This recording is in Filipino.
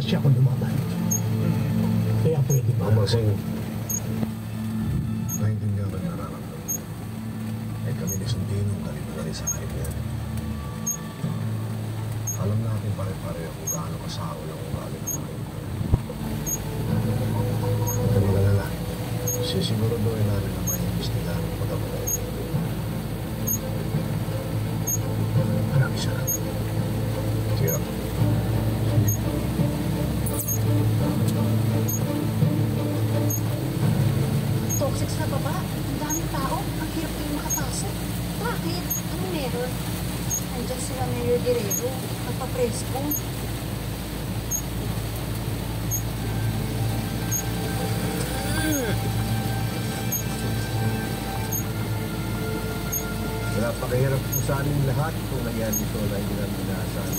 siya kung lumaban. Kaya pwede ba? Masing, naintindihan ko yung nararamdaman. Eh kami ni Sundino, galing na rin sa kaibigan. Alam natin pare-pareho kung gaano kasao yung ugali ng mga ito. Huwag ka mag-alala. Sisiguraduhin natin na may imbestigahan ng pagkabalay. Maraming salamat. Sige. Toxic sa baba. Ang daming tao. Ang hirap kayo makapasok. Bakit? Anong meron? Andiyan sila Mayor Guerrero. Nagpa-presko. Napakahirap po sa amin lahat kung nangyari ito na hindi namin inaasahan.